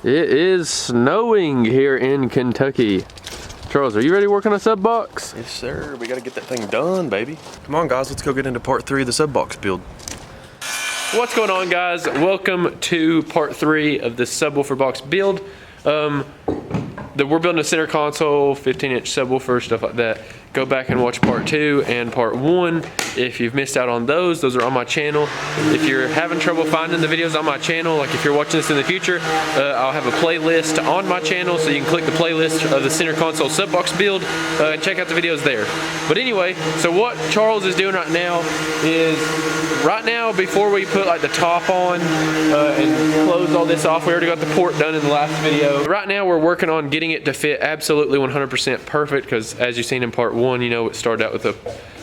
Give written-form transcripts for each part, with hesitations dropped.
It is snowing here in Kentucky. Charles, are you ready to work on a sub box? Yes, sir. We gotta get that thing done, baby. Come on, guys. Let's go get into part 3 of the sub box build. What's going on, guys? Welcome to part 3 of the subwoofer box build. We're building a center console, 15-inch subwoofer, stuff like that. Go back and watch part 2 and part 1 if you've missed out on those. Those are on my channel. If you're having trouble finding the videos on my channel, like if you're watching this in the future, I'll have a playlist on my channel, so you can click the playlist of the center console sub box build and check out the videos there. But anyway, so what Charles is doing right now is, before we put like the top on and close all this off, we already got the port done in the last video. Right now we're working on getting it to fit absolutely 100% perfect, because as you've seen in part 1, you know, it started out with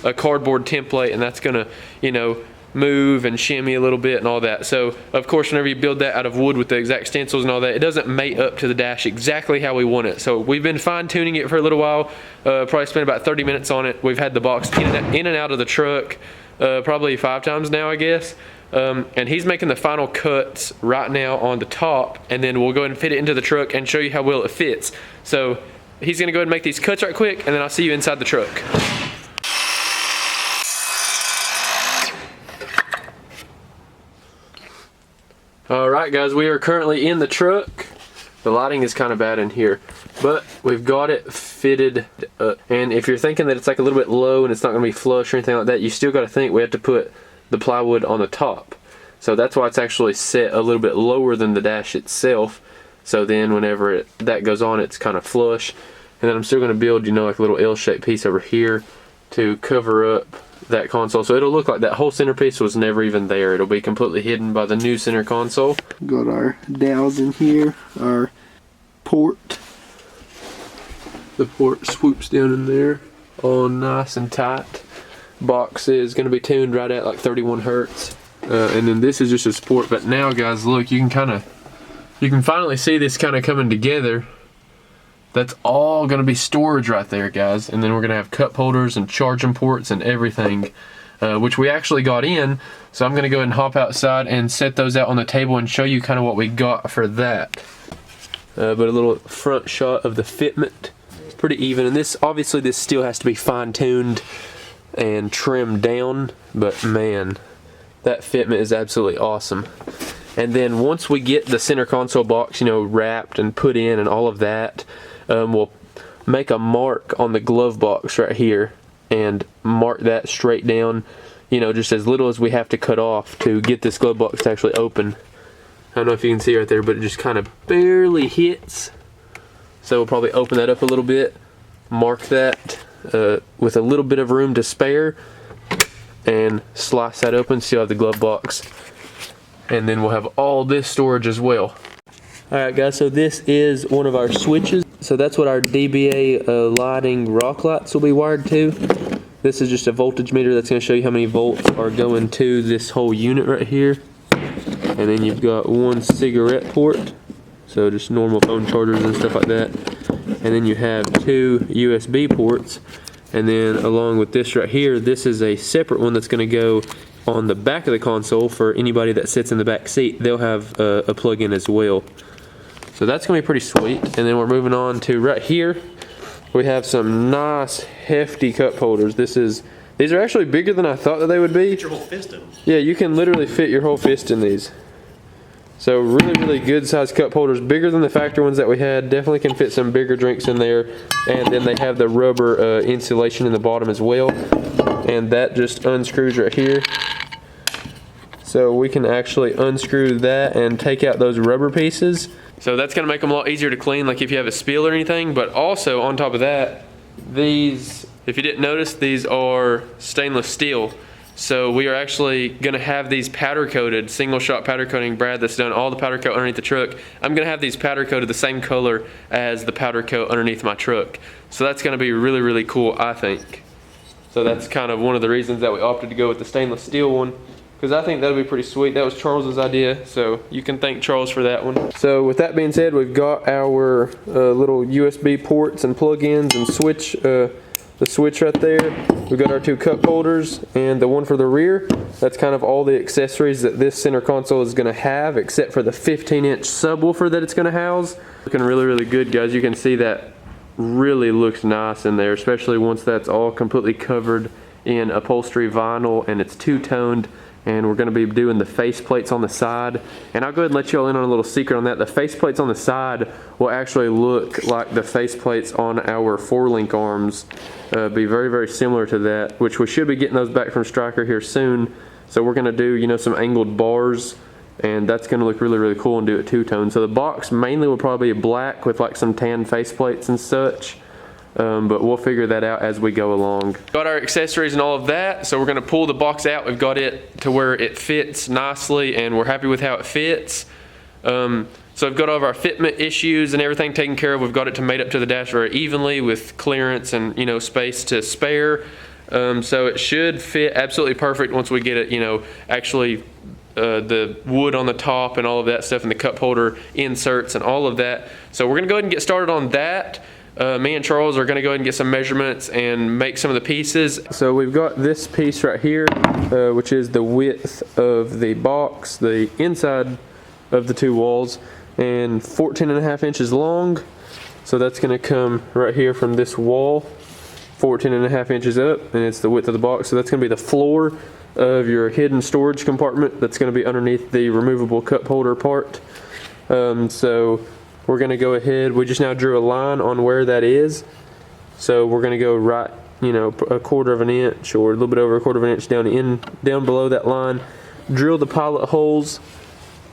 a cardboard template, and that's gonna, you know, move and shimmy a little bit and all that. So of course, whenever you build that out of wood with the exact stencils and all that, it doesn't mate up to the dash exactly how we want it. So we've been fine-tuning it for a little while, probably spent about 30 minutes on it. We've had the box in and out of the truck probably 5 times now, I guess. And he's making the final cuts right now on the top, and then we'll go ahead and fit it into the truck and show you how well it fits. So he's gonna go ahead and make these cuts right quick, and then I'll see you inside the truck. All right, guys, we are currently in the truck. The lighting is kind of bad in here, but we've got it fitted up. And if you're thinking that it's like a little bit low and it's not gonna be flush or anything like that, you still gotta think we have to put the plywood on the top. So that's why it's actually set a little bit lower than the dash itself. So then whenever that goes on, it's kind of flush. And then I'm still gonna build, you know, like a little L-shaped piece over here to cover up that console. So it'll look like that whole centerpiece was never even there. It'll be completely hidden by the new center console. Got our dowels in here, our port. The port swoops down in there, all nice and tight. Box is going to be tuned right at like 31 hertz. And then this is just a support. But now, guys, look, you can finally see this kind of coming together. That's all going to be storage right there, guys. And then we're going to have cup holders and charging ports and everything, which we actually got in. So I'm going to go ahead and hop outside and set those out on the table and show you kind of what we got for that. But a little front shot of the fitment. It's pretty even. And this, obviously, this still has to be fine-tuned and trimmed down. But, man, that fitment is absolutely awesome. And then once we get the center console box, you know, wrapped and put in and all of that, we'll make a mark on the glove box right here and mark that straight down, you know, just as little as we have to cut off to get this glove box to actually open. I don't know if you can see right there, but it just kind of barely hits. So we'll probably open that up a little bit, mark that with a little bit of room to spare, and slice that open so you'll have the glove box. And then we'll have all this storage as well. Alright, guys, so this is one of our switches. So that's what our DBA lighting rock lights will be wired to. This is just a voltage meter that's going to show you how many volts are going to this whole unit right here. And then you've got one cigarette port, so just normal phone chargers and stuff like that. And then you have 2 USB ports. And then along with this right here, this is a separate one that's going to go on the back of the console for anybody that sits in the back seat. They'll have a plug-in as well. So that's going to be pretty sweet. And then we're moving on to right here. We have some nice hefty cup holders. These are actually bigger than I thought that they would be. Fit your whole fist in. Yeah, you can literally fit your whole fist in these. So really, really good sized cup holders, bigger than the factory ones that we had. Definitely can fit some bigger drinks in there. And then they have the rubber insulation in the bottom as well. And that just unscrews right here. So we can actually unscrew that and take out those rubber pieces. So that's gonna make them a lot easier to clean, like if you have a spill or anything. But also on top of that, these, if you didn't notice, these are stainless steel. So we are actually gonna have these powder coated, single shot powder coating. Brad that's done all the powder coat underneath the truck. I'm gonna have these powder coated the same color as the powder coat underneath my truck. So that's gonna be really, really cool, I think. So that's kind of one of the reasons that we opted to go with the stainless steel one, because I think that'll be pretty sweet. That was Charles's idea, so you can thank Charles for that one. So with that being said, we've got our little USB ports and plug-ins and switch the switch right there. We've got our 2 cup holders and the one for the rear. That's kind of all the accessories that this center console is gonna have, except for the 15-inch subwoofer that it's gonna house. Looking really, really good, guys. You can see that really looks nice in there, especially once that's all completely covered in upholstery vinyl and it's two-toned. And we're gonna be doing the face plates on the side. And I'll go ahead and let you all in on a little secret on that. The face plates on the side will actually look like the face plates on our 4-link arms. Be very, very similar to that, which we should be getting those back from Stryker here soon. So we're gonna do, you know, some angled bars, and that's gonna look really, really cool and do it two-tone. So the box mainly will probably be black with like some tan face plates and such. But we'll figure that out as we go along. Got our accessories and all of that, so we're gonna pull the box out. We've got it to where it fits nicely and we're happy with how it fits. So I've got all of our fitment issues and everything taken care of. We've got it to mate up to the dash very evenly with clearance and, you know, space to spare. So it should fit absolutely perfect once we get it, you know, actually the wood on the top and all of that stuff and the cup holder inserts and all of that. So we're gonna go ahead and get started on that. Me and Charles are gonna go ahead and get some measurements and make some of the pieces. So we've got this piece right here, which is the width of the box, the inside of the 2 walls, and 14.5 inches long. So that's gonna come right here from this wall, 14.5 inches up, and it's the width of the box. So that's gonna be the floor of your hidden storage compartment that's gonna be underneath the removable cup holder part. So we're gonna go ahead, we just now drew a line on where that is. So we're gonna go right, you know, 1/4 of an inch or a little bit over 1/4 of an inch down below that line. Drill the pilot holes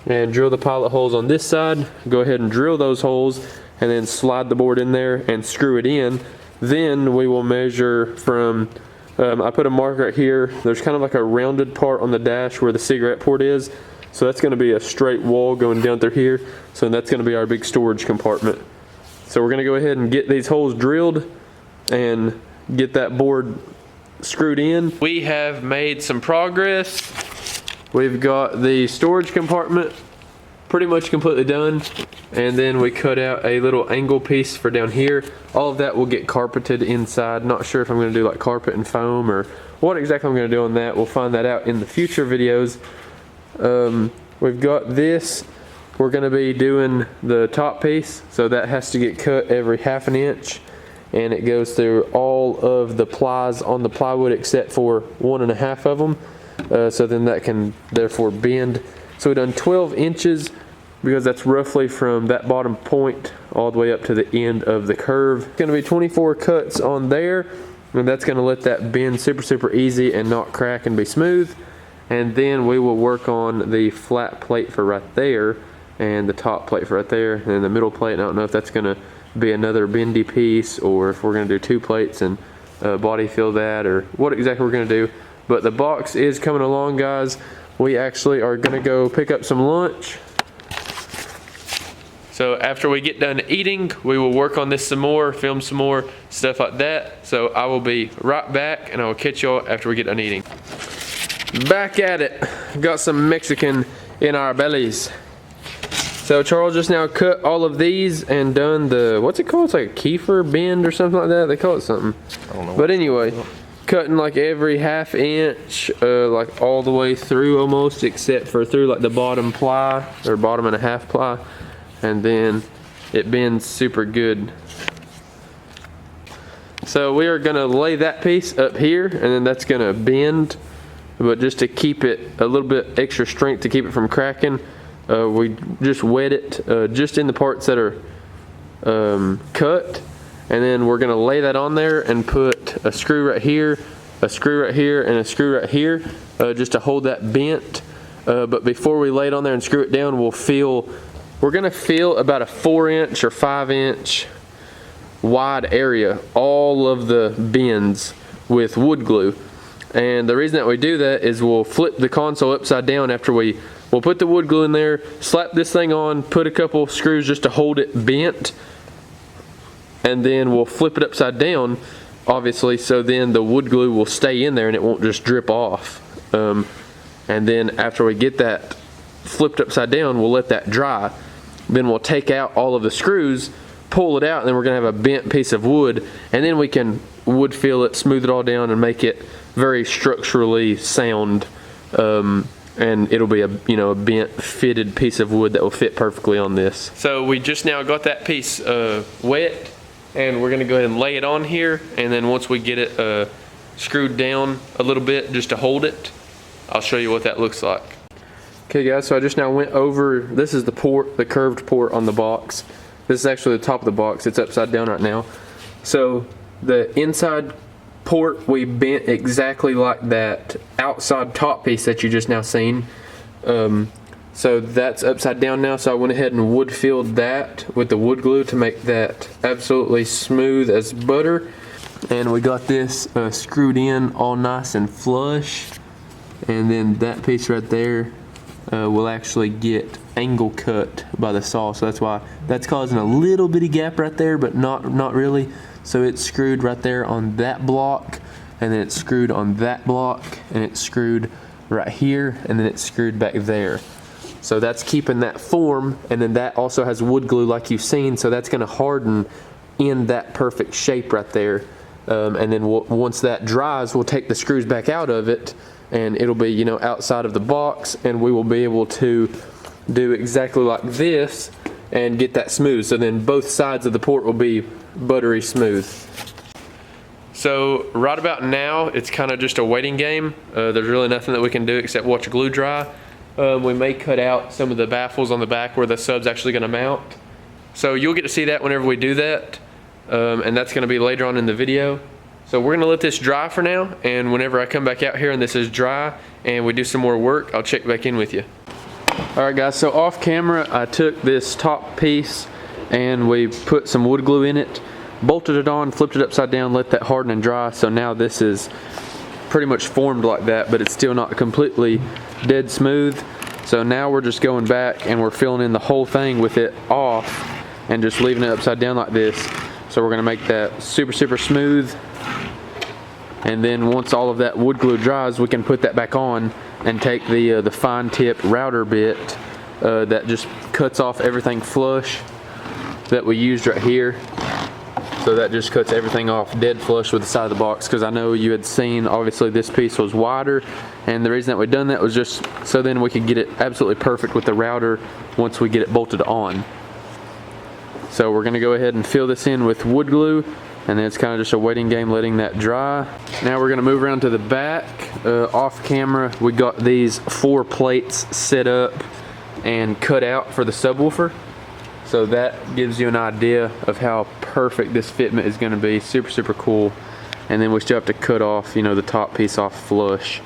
and drill the pilot holes on this side. Go ahead and drill those holes and then slide the board in there and screw it in. Then we will measure from, I put a mark right here. There's kind of like a rounded part on the dash where the cigarette port is. So that's gonna be a straight wall going down through here. So that's gonna be our big storage compartment. So we're gonna go ahead and get these holes drilled and get that board screwed in. We have made some progress. We've got the storage compartment pretty much completely done. And then we cut out a little angle piece for down here. All of that will get carpeted inside. Not sure if I'm gonna do like carpet and foam or what exactly I'm gonna do on that. We'll find that out in the future videos. We've got this. We're gonna be doing the top piece, so that has to get cut every 1/2 inch, and it goes through all of the plies on the plywood except for 1.5 of them. So then that can therefore bend. So we've done 12 inches because that's roughly from that bottom point all the way up to the end of the curve. It's gonna be 24 cuts on there, and that's gonna let that bend super, super easy and not crack and be smooth. And then we will work on the flat plate for right there and the top plate for right there and the middle plate. I don't know if that's gonna be another bendy piece or if we're gonna do 2 plates and body fill that or what exactly we're gonna do. But the box is coming along, guys. We actually are gonna go pick up some lunch. So after we get done eating, we will work on this some more, film some more, stuff like that. So I will be right back and I will catch y'all after we get done eating. Back at it. Got some Mexican in our bellies. So Charles just now cut all of these and done the, what's it called? It's like a kefir bend or something like that. They call it something. I don't know. But anyway, cutting like every 1/2 inch, like all the way through almost, except for through like the bottom ply or bottom and a half ply. And then it bends super good. So we are gonna lay that piece up here and then that's gonna bend. But just to keep it a little bit extra strength to keep it from cracking, we just wet it just in the parts that are cut, and then we're gonna lay that on there and put a screw right here, a screw right here, and a screw right here just to hold that bent. But before we lay it on there and screw it down, we're gonna fill about a 4-inch or 5-inch wide area, all of the bends with wood glue. And the reason that we do that is we'll flip the console upside down after we'll put the wood glue in there, slap this thing on, put a couple screws just to hold it bent, and then we'll flip it upside down, obviously, so then the wood glue will stay in there and it won't just drip off. And then after we get that flipped upside down, we'll let that dry. Then we'll take out all of the screws, pull it out, and then we're gonna have a bent piece of wood, and then we can wood feel it, smooth it all down, and make it very structurally sound. And it'll be a a bent fitted piece of wood that will fit perfectly on this. So we just now got that piece wet, and we're gonna go ahead and lay it on here, and then once we get it screwed down a little bit just to hold it, I'll show you what that looks like. Okay guys, so I just now went over, this is the port, the curved port on the box. This is actually the top of the box, it's upside down right now. So the inside port we bent exactly like that outside top piece that you just now seen. So that's upside down now, so I went ahead and wood filled that with the wood glue to make that absolutely smooth as butter. And we got this screwed in all nice and flush, and then that piece right there will actually get angle cut by the saw, so that's why that's causing a little bitty gap right there, but not really. So it's screwed right there on that block, and then it's screwed on that block, and it's screwed right here, and then it's screwed back there. So that's keeping that form, and then that also has wood glue like you've seen, so that's gonna harden in that perfect shape right there. And then once that dries, we'll take the screws back out of it, and it'll be outside of the box, and we will be able to do exactly like this and get that smooth. So then both sides of the port will be buttery smooth. So right about now, it's kind of just a waiting game. There's really nothing that we can do except watch glue dry. We may cut out some of the baffles on the back where the sub's actually gonna mount. So you'll get to see that whenever we do that. And that's gonna be later on in the video. So we're gonna let this dry for now, and whenever I come back out here and this is dry and we do some more work, I'll check back in with you. All right guys, so off camera, I took this top piece and we put some wood glue in it, bolted it on, flipped it upside down, let that harden and dry. So now this is pretty much formed like that, but it's still not completely dead smooth. So now we're just going back and we're filling in the whole thing with it off and just leaving it upside down like this. So we're gonna make that super smooth. And then once all of that wood glue dries, we can put that back on and take the fine tip router bit that just cuts off everything flush that we used right here. So that just cuts everything off dead flush with the side of the box, because I know you had seen obviously this piece was wider, and the reason that we done that was just so then we could get it absolutely perfect with the router once we get it bolted on. So we're gonna go ahead and fill this in with wood glue, and then it's kind of just a waiting game letting that dry. Now we're gonna move around to the back. Off camera, we got these 4 plates set up and cut out for the subwoofer. So that gives you an idea of how perfect this fitment is gonna be. Super cool. And then we still have to cut off, the top piece off flush.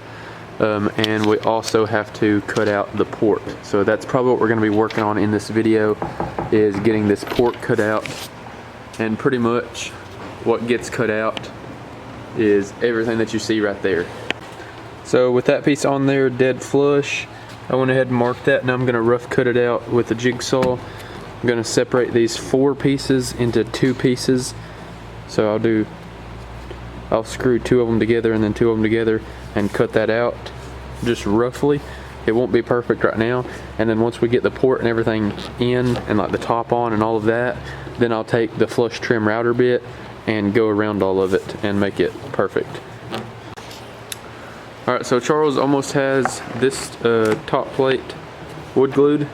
And we also have to cut out the port. So that's probably what we're gonna be working on in this video, is getting this port cut out. And pretty much what gets cut out is everything that you see right there. So with that piece on there dead flush, I went ahead and marked that, and I'm gonna rough cut it out with a jigsaw. I'm gonna separate these 4 pieces into 2 pieces. So I'll screw 2 of them together and then 2 of them together and cut that out just roughly. It won't be perfect right now. And then once we get the port and everything in and like the top on and all of that, then I'll take the flush trim router bit and go around all of it and make it perfect. All right, so Charles almost has this top plate wood glued,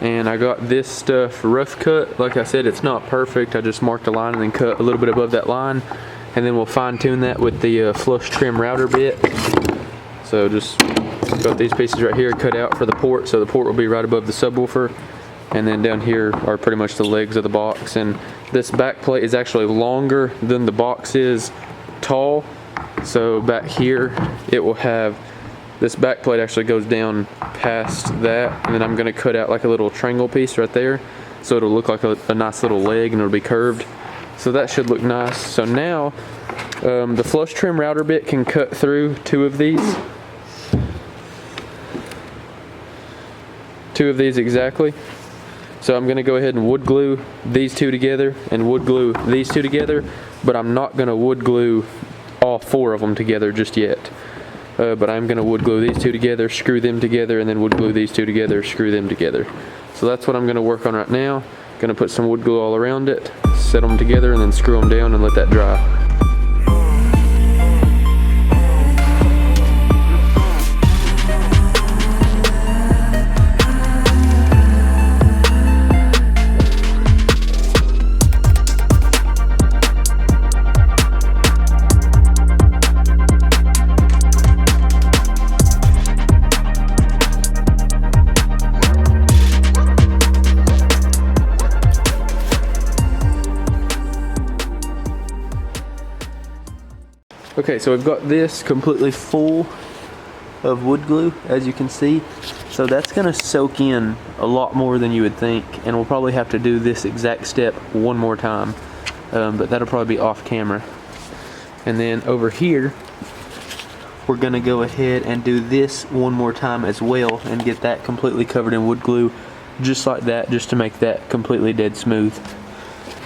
and I got this stuff rough cut. Like I said, it's not perfect. I just marked a line and then cut a little bit above that line, and then we'll fine tune that with the flush trim router bit. So just got these pieces right here cut out for the port, so the port will be right above the subwoofer, and then down here are pretty much the legs of the box. And this back plate is actually longer than the box is tall, so back here it will have, this back plate actually goes down past that, and then I'm going to cut out like a little triangle piece right there, so it'll look like a nice little leg, and it'll be curved. So that should look nice. So now the flush trim router bit can cut through 2 of these. 2 of these exactly. So I'm going to go ahead and wood glue these 2 together and wood glue these 2 together, but I'm not going to wood glue all 4 of them together just yet. but I'm going to wood glue these two together, screw them together, and then wood glue these two together, screw them together. So that's what I'm going to work on right now. Going to put some wood glue all around it, set them together, and then screw them down and let that dry. Okay, so we've got this completely full of wood glue, as you can see. So that's gonna soak in a lot more than you would think, and we'll probably have to do this exact step one more time, but that'll probably be off camera. And then over here, we're gonna go ahead and do this one more time as well and get that completely covered in wood glue, just like that, just to make that completely dead smooth.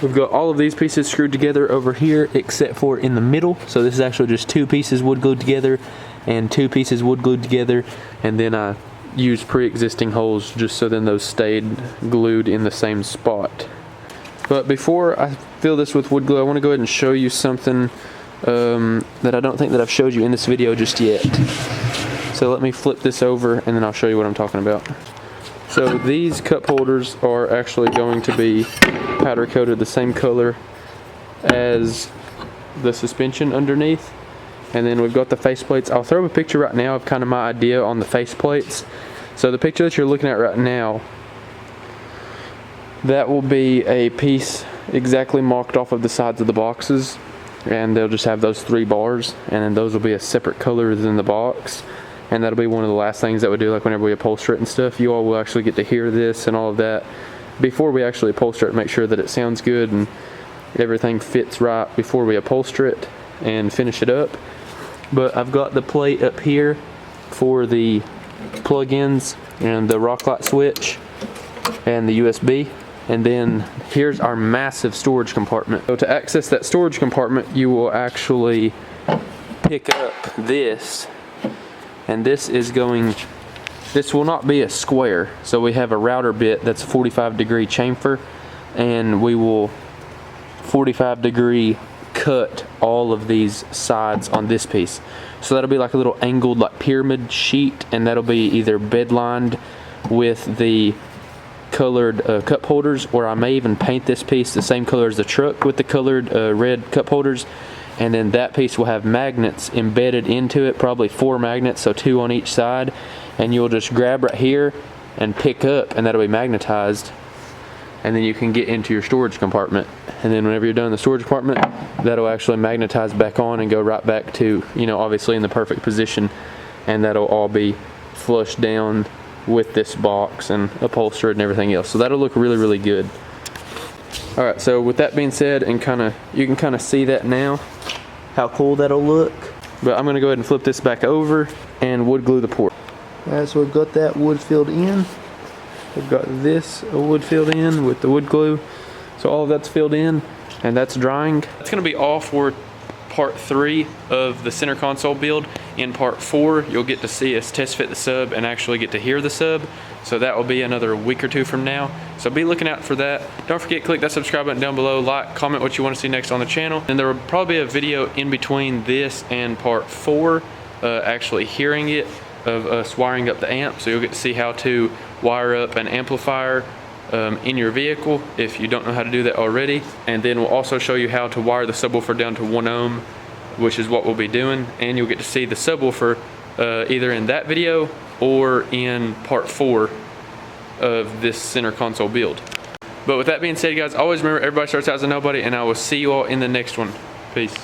We've got all of these pieces screwed together over here except for in the middle. So this is actually just 2 pieces wood glued together and 2 pieces wood glued together, and then I used pre-existing holes just so then those stayed glued in the same spot. But before I fill this with wood glue, I want to go ahead and show you something that I don't think that I've showed you in this video just yet. So let me flip this over and then I'll show you what I'm talking about. So these cup holders are actually going to be powder coated the same color as the suspension underneath. And then we've got the face plates. I'll throw a picture right now of kind of my idea on the face plates. So the picture that you're looking at right now, that will be a piece exactly marked off of the sides of the boxes, and they'll just have those 3 bars, and then those will be a separate color than the box. And that'll be one of the last things that we do, like whenever we upholster it and stuff. You all will actually get to hear this and all of that before we actually upholster it, make sure that it sounds good and everything fits right before we upholster it and finish it up. But I've got the plate up here for the plug-ins and the rock light switch and the USB. And then here's our massive storage compartment. So to access that storage compartment, you will actually pick up this. And this will not be a square. So we have a router bit that's 45-degree chamfer, and we will 45-degree cut all of these sides on this piece. So that'll be like a little angled like pyramid sheet, and that'll be either bed lined with the colored cup holders, or I may even paint this piece the same color as the truck with the colored red cup holders. And then that piece will have magnets embedded into it, probably 4 magnets, so 2 on each side. And you'll just grab right here and pick up, and that'll be magnetized. And then you can get into your storage compartment. And then whenever you're done in the storage compartment, that'll actually magnetize back on and go right back to, you know, obviously in the perfect position. And that'll all be flushed down with this box and upholstered and everything else. So that'll look really, really good. Alright, so with that being said, and you can kind of see that now, how cool that'll look. But I'm going to go ahead and flip this back over and wood glue the port. Alright, so we've got that wood filled in. We've got this wood filled in with the wood glue. So all of that's filled in and that's drying. It's going to be all for part 3 of the center console build. In part 4, you'll get to see us test fit the sub and actually get to hear the sub. So that will be another week or 2 from now. So be looking out for that. Don't forget, click that subscribe button down below, like, comment what you want to see next on the channel. And there will probably be a video in between this and part 4, actually hearing it, of us wiring up the amp. So you'll get to see how to wire up an amplifier in your vehicle if you don't know how to do that already. And then we'll also show you how to wire the subwoofer down to 1 ohm, which is what we'll be doing. And you'll get to see the subwoofer either in that video or in part 4 of this center console build. But with that being said, guys, always remember, everybody starts out as a nobody, and I will see you all in the next one. Peace.